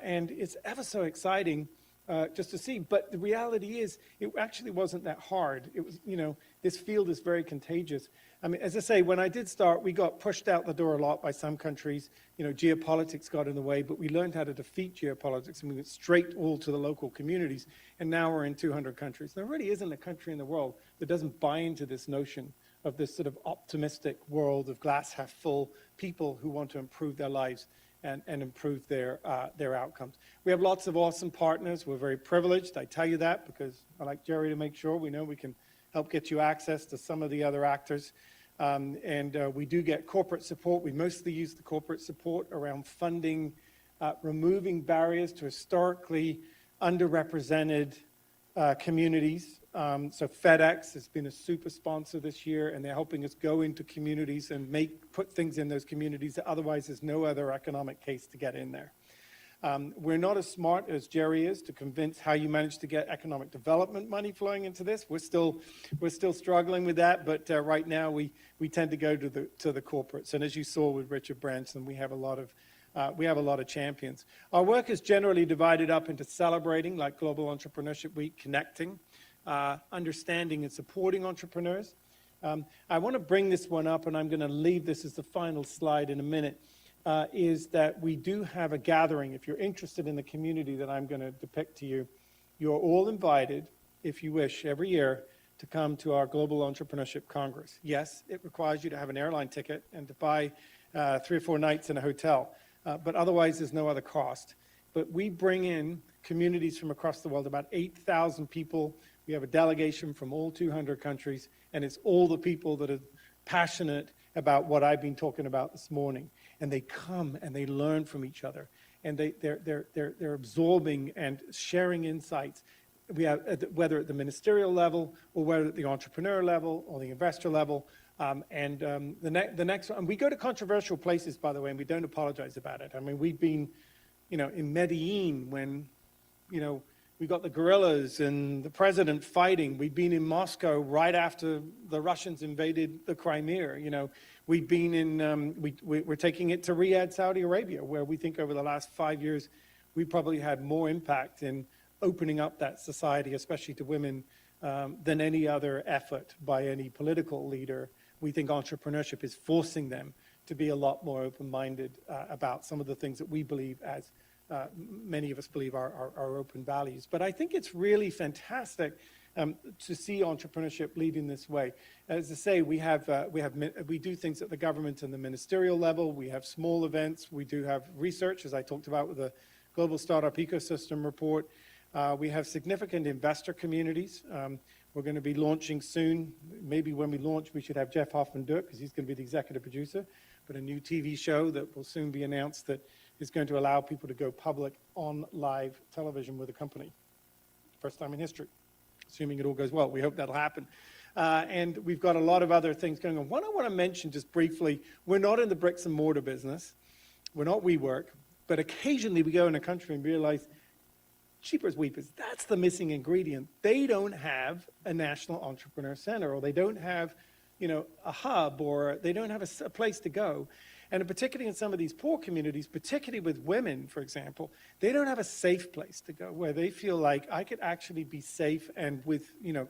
And it's ever so exciting just to see. But the reality is, it actually wasn't that hard. It was, this field is very contagious. I mean, as I say, when I did start, we got pushed out the door a lot by some countries. Geopolitics got in the way, but we learned how to defeat geopolitics, and we went straight all to the local communities. And now we're in 200 countries. There really isn't a country in the world that doesn't buy into this notion of this sort of optimistic world of glass half full, people who want to improve their lives and improve their outcomes. We have lots of awesome partners. We're very privileged. I tell you that because I like Jerry to make sure we know we can help get you access to some of the other actors. We do get corporate support. We mostly use the corporate support around funding, removing barriers to historically underrepresented communities. So FedEx has been a super sponsor this year, and they're helping us go into communities and put things in those communities that otherwise there's no other economic case to get in there. We're not as smart as Jerry is to convince how you manage to get economic development money flowing into this. We're still struggling with that, but right now we tend to go to the corporates. And as you saw with Richard Branson, we have a lot of champions. Our work is generally divided up into celebrating, like Global Entrepreneurship Week, connecting, understanding and supporting entrepreneurs. I want to bring this one up, and I'm going to leave this as the final slide in a minute, is that we do have a gathering. If you're interested in the community that I'm going to depict to you, you're all invited, if you wish, every year to come to our Global Entrepreneurship Congress. Yes, it requires you to have an airline ticket and to buy 3 or 4 nights in a hotel, but otherwise there's no other cost. But we bring in communities from across the world, about 8,000 people. We have a delegation from all 200 countries, and it's all the people that are passionate about what I've been talking about this morning. And they come and they learn from each other, and they're absorbing and sharing insights. We have, whether at the ministerial level or whether at the entrepreneur level or the investor level. The next one, and we go to controversial places, by the way, and we don't apologize about it. I mean, we've been, in Medellin when, we got the guerrillas and the president fighting. We've been in Moscow right after the Russians invaded the Crimea. We've been in, we're taking it to Riyadh, Saudi Arabia, where we think over the last 5 years, we probably had more impact in opening up that society, especially to women, than any other effort by any political leader. We think entrepreneurship is forcing them to be a lot more open-minded about some of the things that we believe as many of us believe are open values. But I think it's really fantastic to see entrepreneurship leading this way. As I say, we do things at the government and the ministerial level. We have small events. We do have research, as I talked about with the Global Startup Ecosystem Report. We have significant investor communities. We're going to be launching soon. Maybe when we launch, we should have Jeff Hoffman do it, because he's going to be the executive producer. But a new TV show that will soon be announced that is going to allow people to go public on live television with a company. First time in history, assuming it all goes well. We hope that'll happen. And we've got a lot of other things going on. One I want to mention just briefly, we're not in the bricks and mortar business. We're not WeWork, but occasionally we go in a country and realize, cheapers weepers, that's the missing ingredient. They don't have a national entrepreneur center, or they don't have, a hub, or they don't have a place to go. And particularly in some of these poor communities, particularly with women, for example, they don't have a safe place to go where they feel like I could actually be safe and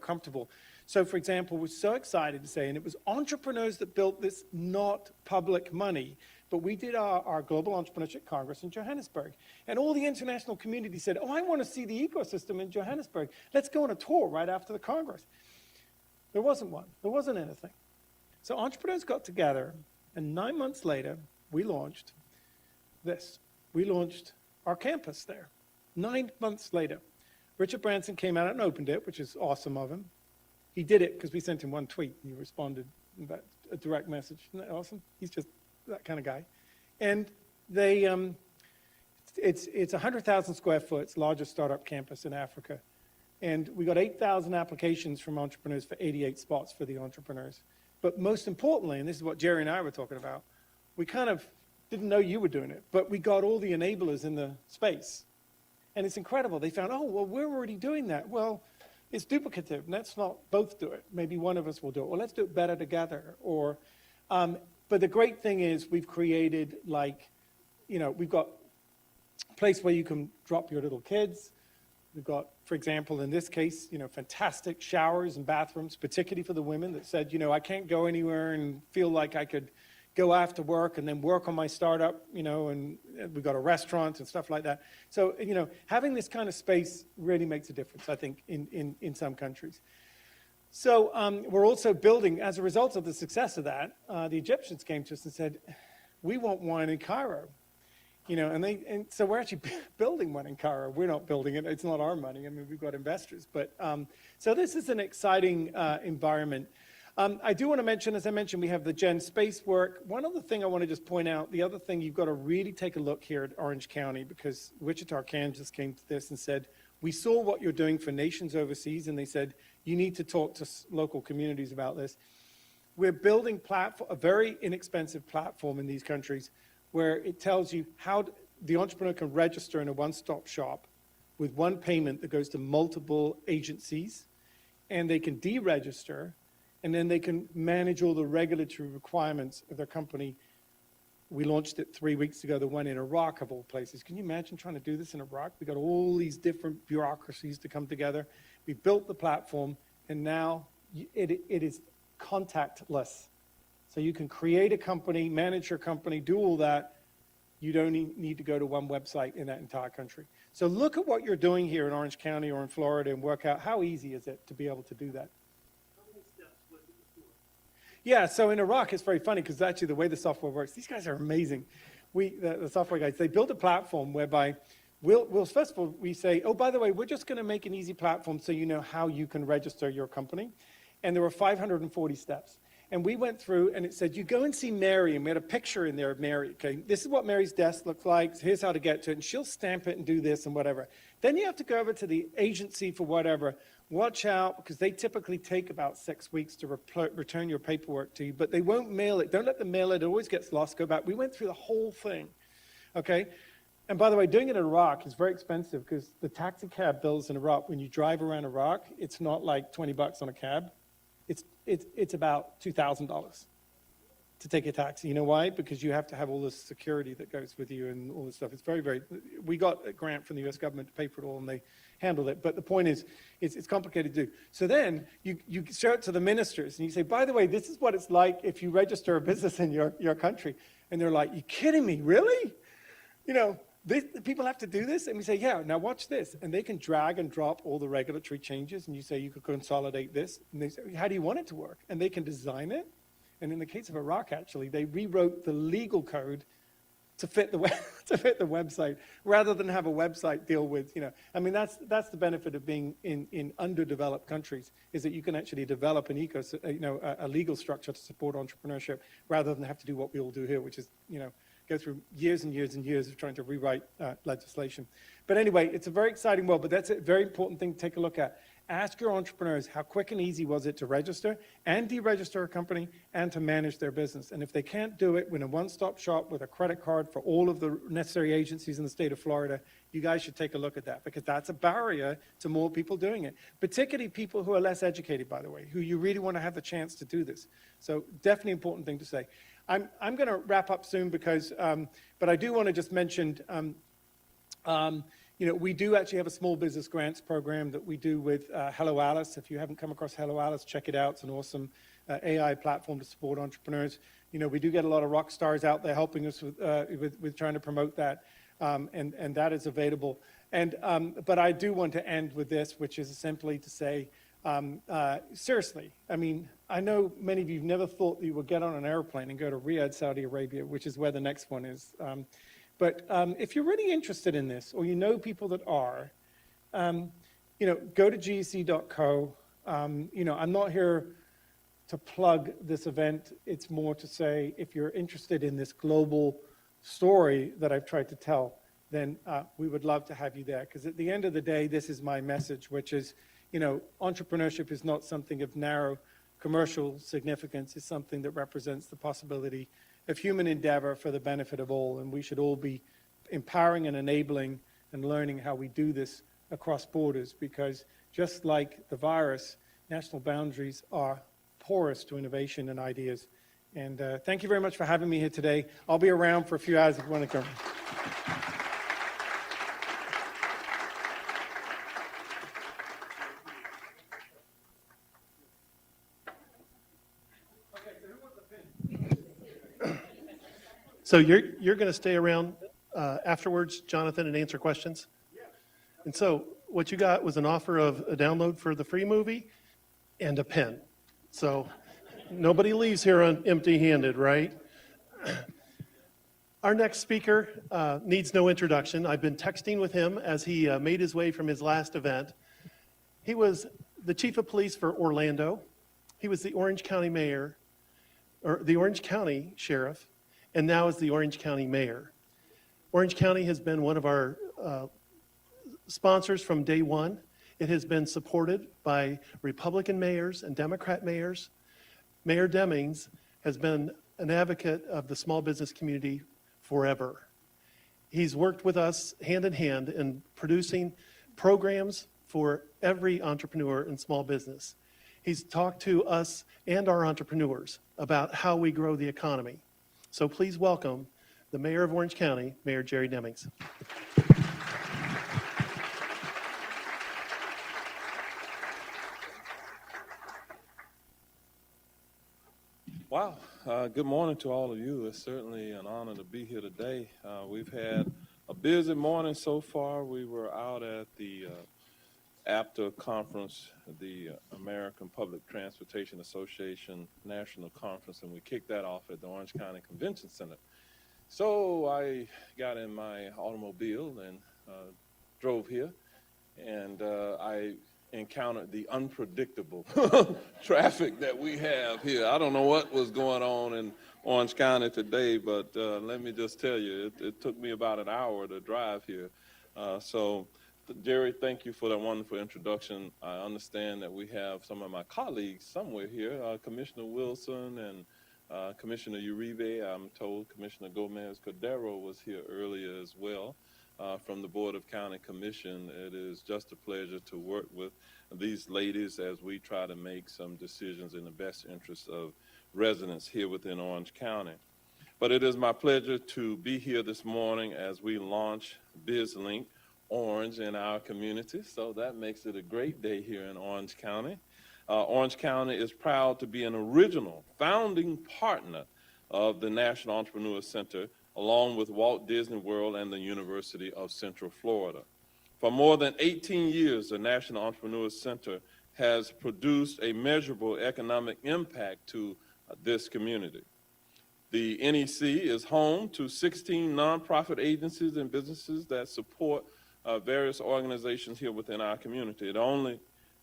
comfortable. So, for example, we're so excited to say, and it was entrepreneurs that built this, not public money, but we did our Global Entrepreneurship Congress in Johannesburg. And all the international community said, oh, I want to see the ecosystem in Johannesburg. Let's go on a tour right after the Congress. There wasn't one. There wasn't anything. So entrepreneurs got together, and 9 months later, we launched this. We launched our campus there. 9 months later. Richard Branson came out and opened it, which is awesome of him. He did it because we sent him one tweet, and he responded with a direct message. Isn't that awesome? He's just that kind of guy. And they, it's 100,000 square foot, it's the largest startup campus in Africa. And we got 8,000 applications from entrepreneurs for 88 spots for the entrepreneurs. But most importantly, and this is what Jerry and I were talking about, we kind of didn't know you were doing it, but we got all the enablers in the space. And it's incredible. They found, oh, well, we're already doing that. Well, it's duplicative. Let's not both do it. Maybe one of us will do it. Well, let's do it better together. Or, but the great thing is we've created we've got place where you can drop your little kids. We've got, for example, in this case, fantastic showers and bathrooms, particularly for the women that said, I can't go anywhere and feel like I could go after work and then work on my startup, and we've got a restaurant and stuff like that. So, having this kind of space really makes a difference, I think, in some countries. So we're also building, as a result of the success of that, the Egyptians came to us and said, we want one in Cairo. And so we're actually building one in Cairo. We're not building it. It's not our money. I mean, we've got investors. But so this is an exciting environment. I do want to mention, as I mentioned, we have the Gen Space work. One other thing I want to just point out, the other thing you've got to really take a look here at Orange County, because Wichita, Kansas came to this and said, we saw what you're doing for nations overseas, and they said, you need to talk to local communities about this. We're building a very inexpensive platform in these countries where it tells you how the entrepreneur can register in a one-stop shop with one payment that goes to multiple agencies, and they can deregister, and then they can manage all the regulatory requirements of their company. We launched it 3 weeks ago, the one in Iraq of all places. Can you imagine trying to do this in Iraq? We got all these different bureaucracies to come together. We built the platform, and now it is contactless. So you can create a company, manage your company, do all that. You don't need to go to one website in that entire country. So look at what you're doing here in Orange County or in Florida and work out how easy is it to be able to do that. How many steps was it before? Yeah, so in Iraq, it's very funny because actually the way the software works, these guys are amazing. The software guys, they built a platform whereby we'll first of all, we say, oh, by the way, we're just going to make an easy platform so you know how you can register your company. And there were 540 steps. And we went through and it said, you go and see Mary, and we had a picture in there of Mary, okay? This is what Mary's desk looks like, here's how to get to it, and she'll stamp it and do this and whatever. Then you have to go over to the agency for whatever. Watch out, because they typically take about 6 weeks to return your paperwork to you, but they won't mail it. Don't let them mail it, it always gets lost, go back. We went through the whole thing, okay? And by the way, doing it in Iraq is very expensive because the cab bills in Iraq, when you drive around Iraq, it's not like 20 bucks on a cab. It's about $2,000 to take a taxi. You know why? Because you have to have all this security that goes with you and all this stuff. It's very, we got a grant from the US government to pay for it all and they handled it. But the point is, it's complicated to do. So then you show it to the ministers and you say, by the way, this is what it's like if you register a business in your country. And they're like, you kidding me, really? People have to do this? And we say, yeah, now watch this. And they can drag and drop all the regulatory changes. And you say, you could consolidate this. And they say, how do you want it to work? And they can design it. And in the case of Iraq, actually, they rewrote the legal code to fit the website rather than have a website deal with, that's the benefit of being in underdeveloped countries, is that you can actually develop an a legal structure to support entrepreneurship rather than have to do what we all do here, which is, go through years and years and years of trying to rewrite legislation. But anyway, it's a very exciting world, but that's a very important thing to take a look at. Ask your entrepreneurs how quick and easy was it to register and deregister a company and to manage their business. And if they can't do it in a one-stop shop with a credit card for all of the necessary agencies in the state of Florida, you guys should take a look at that, because that's a barrier to more people doing it, particularly people who are less educated, by the way, who you really want to have the chance to do this. So definitely important thing to say. I'm going to wrap up soon because, but I do want to just mention, we do actually have a small business grants program that we do with Hello Alice. If you haven't come across Hello Alice, check it out. It's an awesome AI platform to support entrepreneurs. We do get a lot of rock stars out there helping us with trying to promote that, and that is available. But I do want to end with this, which is simply to say, seriously, I know many of you have never thought that you would get on an airplane and go to Riyadh, Saudi Arabia, which is where the next one is. But if you're really interested in this, or you know people that are, go to gec.co. I'm not here to plug this event. It's more to say, if you're interested in this global story that I've tried to tell, then we would love to have you there. Because at the end of the day, this is my message, which is, entrepreneurship is not something of narrow commercial significance. It's something that represents the possibility of human endeavor for the benefit of all, and we should all be empowering and enabling and learning how we do this across borders, because just like the virus, national boundaries are porous to innovation and ideas. And thank you very much for having me here today. I'll be around for a few hours if you want to come. So you're going to stay around afterwards, Jonathan, and answer questions? And so what you got was an offer of a download for the free movie and a pen. So nobody leaves here empty-handed, right? Our next speaker needs no introduction. I've been texting with him as he made his way from his last event. He was the chief of police for Orlando. He was the Orange County mayor, or the Orange County sheriff, and now is the Orange County mayor. Orange County has been one of our sponsors from day one. It has been supported by Republican mayors and Democrat mayors. Mayor Demings has been an advocate of the small business community forever. He's worked with us hand in hand in producing programs for every entrepreneur and small business. He's talked to us and our entrepreneurs about how we grow the economy. So please welcome the Mayor of Orange County, Mayor Jerry Demings. Wow. Good morning to all of you. It's certainly an honor to be here today. We've had a busy morning so far. We were out at the APTA conference, the American Public Transportation Association National Conference, and we kicked that off at the Orange County Convention Center. So I got in my automobile and drove here, and I encountered the unpredictable traffic that we have here. I don't know what was going on in Orange County today, but let me just tell you, it took me about an hour to drive here. So Jerry, thank you for that wonderful introduction. I understand that we have some of my colleagues somewhere here, Commissioner Wilson and Commissioner Uribe. I'm told Commissioner Gomez Cordero was here earlier as well. From the Board of County Commission, it is just a pleasure to work with these ladies as we try to make some decisions in the best interest of residents here within Orange County. But it is my pleasure to be here this morning as we launch BizLink Orange in our community. So that makes it a great day here in Orange County. Orange County is proud to be an original founding partner of the National Entrepreneur Center, along with Walt Disney World and the University of Central Florida. For more than 18 years, the National Entrepreneur Center has produced a measurable economic impact to this community. The NEC is home to 16 nonprofit agencies and businesses that support various organizations here within our community.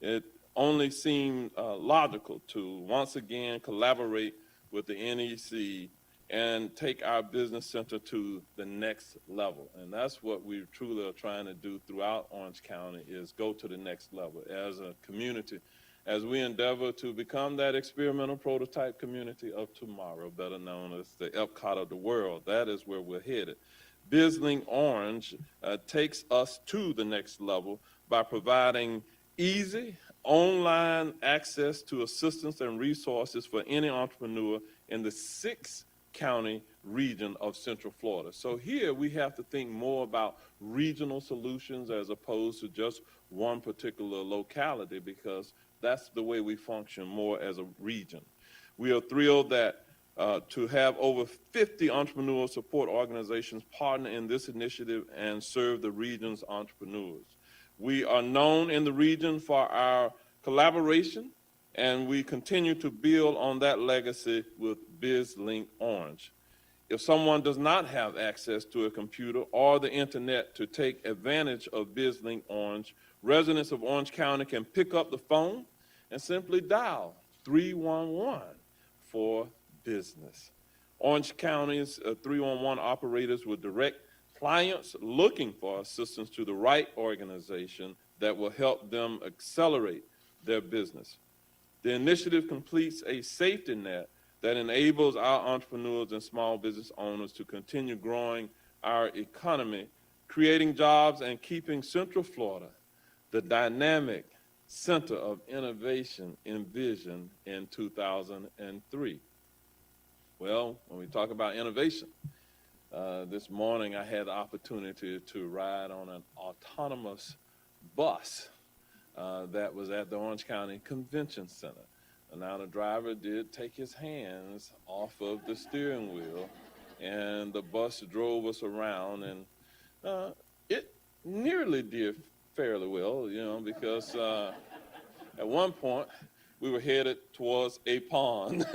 It only seemed logical to once again collaborate with the NEC and take our business center to the next level. And that's what we truly are trying to do throughout Orange County, is go to the next level as a community, as we endeavor to become that experimental prototype community of tomorrow, better known as the Epcot of the world. That is where we're headed. BizLink Orange takes us to the next level by providing easy online access to assistance and resources for any entrepreneur in the 6-county region of Central Florida. So here we have to think more about regional solutions as opposed to just one particular locality, because that's the way we function more as a region. We are thrilled that to have over 50 entrepreneur support organizations partner in this initiative and serve the region's entrepreneurs. We are known in the region for our collaboration, and we continue to build on that legacy with BizLink Orange. If someone does not have access to a computer or the internet to take advantage of BizLink Orange, residents of Orange County can pick up the phone and simply dial 311 for business. Orange County's 311 operators will direct clients looking for assistance to the right organization that will help them accelerate their business. The initiative completes a safety net that enables our entrepreneurs and small business owners to continue growing our economy, creating jobs, and keeping Central Florida the dynamic center of innovation envisioned in 2003. Well, when we talk about innovation, this morning I had the opportunity to ride on an autonomous bus that was at the Orange County Convention Center. And now the driver did take his hands off of the steering wheel, and the bus drove us around, and it nearly did fairly well, you know, because at one point we were headed towards a pond.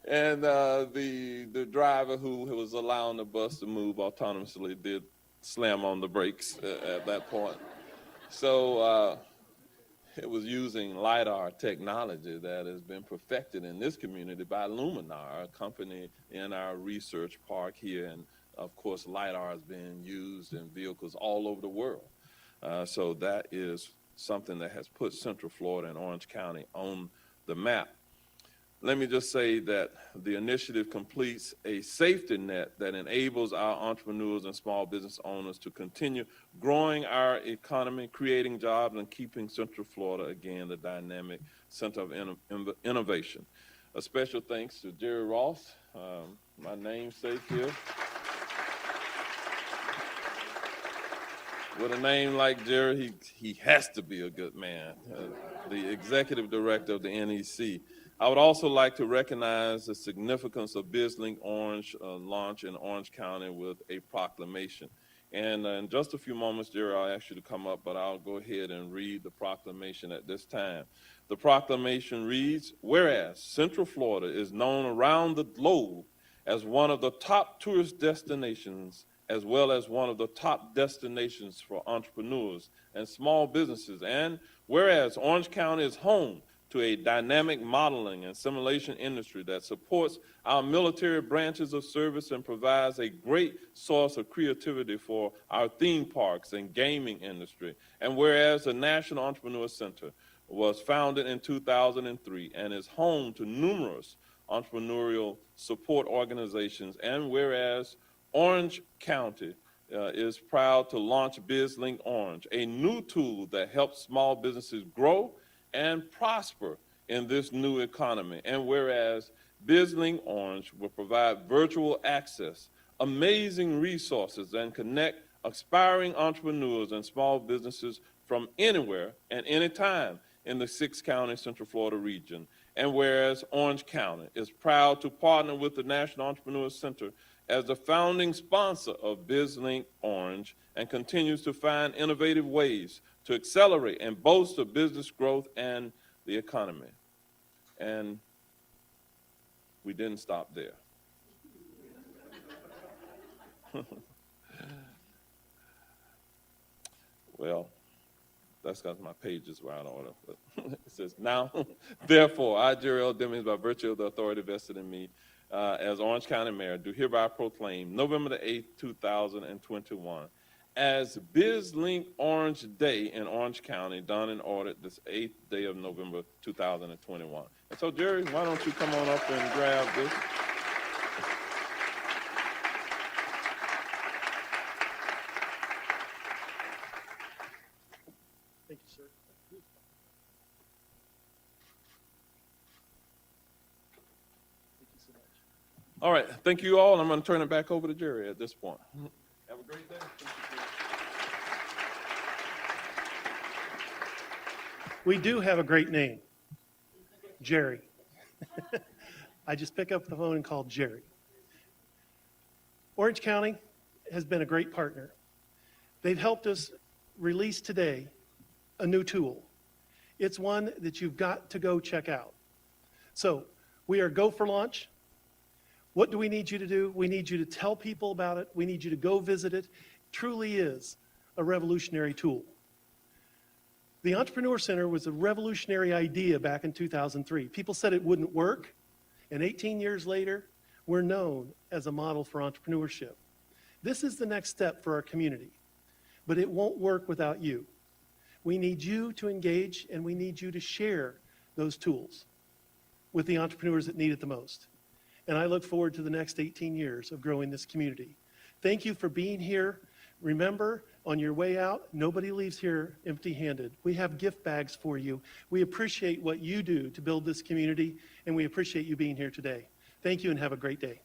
And the driver who was allowing the bus to move autonomously did slam on the brakes at that point. So it was using LiDAR technology that has been perfected in this community by Luminar, a company in our research park here. And of course, LiDAR is being used in vehicles all over the world. So that is something that has put Central Florida and Orange County on the map. Let me just say that the initiative completes a safety net that enables our entrepreneurs and small business owners to continue growing our economy, creating jobs, and keeping Central Florida, again, the dynamic center of innovation. A special thanks to Jerry Ross, my namesake here. With a name like Jerry, he has to be a good man, the executive director of the NEC. I would also like to recognize the significance of BizLink Orange launch in Orange County with a proclamation. And in just a few moments, Jerry, I'll ask you to come up, but I'll go ahead and read the proclamation at this time. The proclamation reads, whereas Central Florida is known around the globe as one of the top tourist destinations, as well as one of the top destinations for entrepreneurs and small businesses, and whereas Orange County is home to a dynamic modeling and simulation industry that supports our military branches of service and provides a great source of creativity for our theme parks and gaming industry. And whereas the National Entrepreneur Center was founded in 2003 and is home to numerous entrepreneurial support organizations, and whereas Orange County is proud to launch BizLink Orange, a new tool that helps small businesses grow and prosper in this new economy. And whereas BizLink Orange will provide virtual access, amazing resources, and connect aspiring entrepreneurs and small businesses from anywhere and anytime in the 6-county Central Florida region. And whereas Orange County is proud to partner with the National Entrepreneur Center as the founding sponsor of BizLink Orange and continues to find innovative ways to accelerate and bolster business growth and the economy. And we didn't stop there. Well, that's because my pages were out of order. But it says, now, therefore, I, Jerry Demings, by virtue of the authority vested in me as Orange County Mayor, do hereby proclaim November the 8th, 2021, as BizLink Orange Day in Orange County, done and ordered this 8th day of November 2021. And so, Jerry, why don't you come on up and grab this? Thank you, sir. Thank you so much. All right, thank you all. I'm going to turn it back over to Jerry at this point. Have a great day. We do have a great name, Jerry. I just pick up the phone and call Jerry. Orange County has been a great partner. They've helped us release today a new tool. It's one that you've got to go check out. So we are go for launch. What do we need you to do? We need you to tell people about it. We need you to go visit it. It truly is a revolutionary tool. The Entrepreneur Center was a revolutionary idea back in 2003. People said it wouldn't work, and 18 years later, we're known as a model for entrepreneurship. This is the next step for our community, but it won't work without you. We need you to engage, and we need you to share those tools with the entrepreneurs that need it the most. And I look forward to the next 18 years of growing this community. Thank you for being here. Remember, on your way out, nobody leaves here empty-handed. We have gift bags for you. We appreciate what you do to build this community, and we appreciate you being here today. Thank you and have a great day.